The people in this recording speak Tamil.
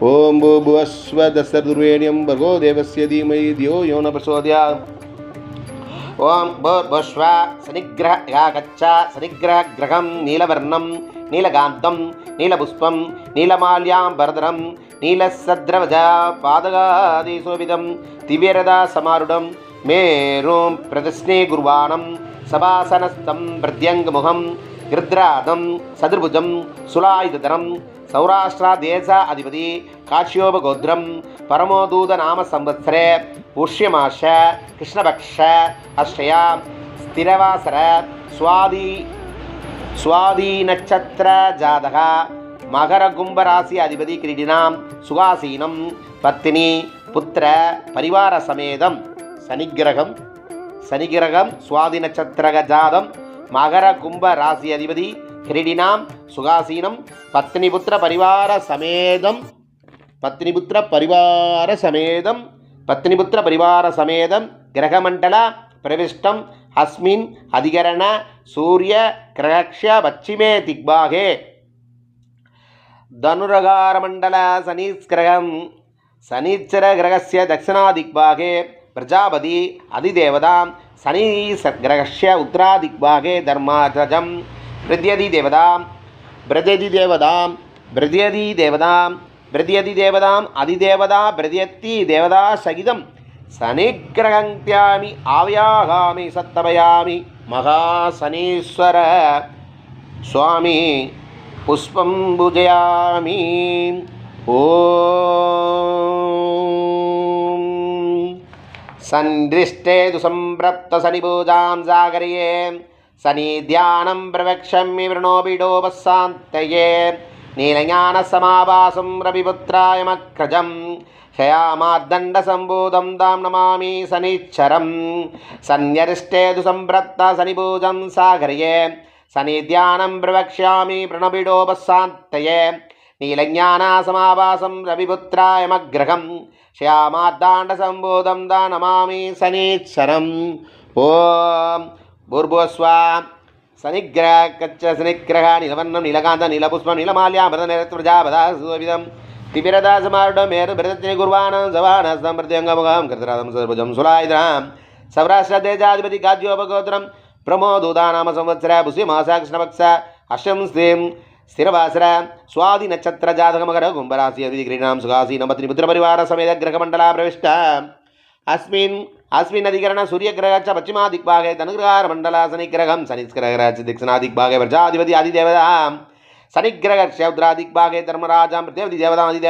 ஓம் பூபுவஸ்வ தசதுர்வேணியம் பர்கோ தேவஸ்ய தீமஹி தியோ யோ ந பிரசோதயாத். ஓம் பூர்புவஸ்வ சனிக்கிரகாகச்ச சனிக்கிரகம் நீலவர்ணம் நீலகாந்தம் நீலபுஷ்பம் நீலமால்யாம்பரதரம் நீலசத்ரவஜா பாதகாதிசோபிதம் திவ்யரதா சமாருடம் மேரும் பிரதிஷ்ணே குர்வாணம் சபாசனஸ்தம் பிரத்யங்கமுகம் கிருத்ராதம் சதுர்புஜம் சுலாயுதரம் சௌராஷ்டிரா தேச அதிபதி காஷ்யோபகோத்ரம் பரமோதூத நாம சம்வத்சரே உஷ்யமாஷ கிருஷ்ணபக்ஷ அஷ்டயா ஸ்திரவாசர சுவாதி நட்சத்திர ஜாதக மகர கும்ப ராசி அதிபதி கிரீடினாம் சுகாசீனம் பத்தினி புத்திர பரிவார சமேதம் சனிகிரகம் சுவாதி நட்சத்திர ஜாதம் மகர கும்ப ராசி அதிபதி கிரீடினாம் சுகாசீனம் பத்னிபுத்திர பரிவார சமேதம் கிரகமண்டல பிரவிஷ்டம் அஸ்மின் அதிகரண சூரிய கிரகக்ஷ பச்சிமே திக்பாகே தனுரகாரமண்டல சனீச்சர கிரகஸ்ய தக்ஷணாதிக்பாகே பிரஜாபதி அதிதேவதாம் சனீகிரகஸ்ய உத்தராதிக்பாகே தர்மாஜம் பிரத்யதி தேவதாம் அதிதேவதா பிரத்யத்தி தேவதா சகிதம் சனிக்கிரகங்க்யாமி ஆவ்யாகாமி சத்தமயாமி மகாசனீஸ்வர சுவாமி புஷ்பம் பூஜயாமி. ஓம் சந்திஷ்டேது சம்பிரப்த சனி பூஜாம் ஜாகரியே சனி தியானம் பிரவக்ஷமி விரணோபிடோபசாந்தயே நீலஞான சமாபாசம் ரவிபுத்திராய மக்ரஜம் ஷயாமார்தண்ட சம்பூதம் தாம் நமாமி சனீச்சரம். சன்யரிஷ்டேது சம்பிரப்த சனி பூஜம் சாகரியே சனி தியானம் பிரவக்ஷ்யாமி பிரணபிடோபசாந்தயே நீலஞான சமாபாசம் ரவிபுத்திராய மக்ரகம் ஷயாமார்தாண்ட சம்பூதம் தாம் நமாமி சனீச்சரம். ஓம் பூர்புவஸ்வ சனிக்கிரக நிலவர்ணம் நீலகாந்த நீலபுஷ்பம் நீலமால்யாம்பரதம் திபிரதா சமாருடம் மேரு பிரதத்தினை குர்வாணம் சவானஸ்தம் பிரத்யங்கமுகம் கிருதராதம் சர்புஜம் சுலாயுதம் சௌராஷ்டிர தேஜாதிபதி காஜ்யோபகோத்திரம் பிரமோதூதா நாம சம்வத்சர புஷ்யமாச கிருஷ்ணபக்ஷ அஷ்டம் ஸ்ரீம் ஸ்திரவாசர சுவாதி நட்சத்திர ஜாதக மகர கும்பராசி அதிபதி கிரீணாம் சுகாசீனம் பத்னிபுத்திர பரிவார சமேத கிரகமண்டலா பிரவிஷ்ட अस्मिन् अधिकरण सूर्यग्रहश्च पश्चिमादिक्भागे धनुर्गारमण्डला शनिग्रहं शनिस्ग्रहश्च दक्षिणादिक्भागे प्रजाधिपति आदिदेवता शनिग्रहस्य उत्तरादिक्भागे धर्मराजं प्रत्येवति देवता